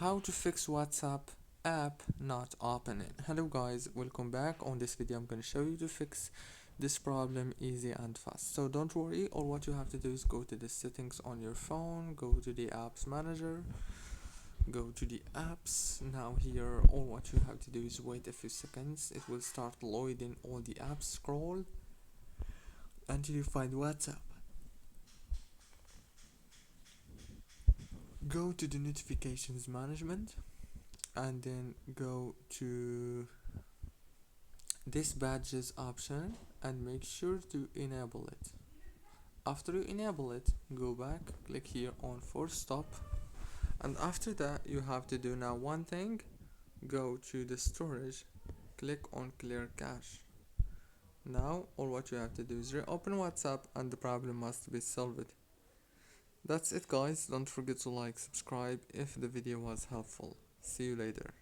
How to fix WhatsApp app not opening. Hello guys, welcome back. On this video I'm going to show you to fix this problem easy and fast. So don't worry, all what you have to do is go to the settings on your phone, go to the apps manager, go to the apps. Now here all what you have to do is wait a few seconds. It will start loading all the apps. Scroll until you find WhatsApp. Go to the notifications management and then go to this badges option and make sure to enable it. After you enable it, go back, click here on force stop, and after that you have to do now one thing. Go to the storage, click on clear cache. Now all what you have to do is reopen WhatsApp and the problem must be solved. That's it guys, don't forget to like, subscribe if the video was helpful. See you later.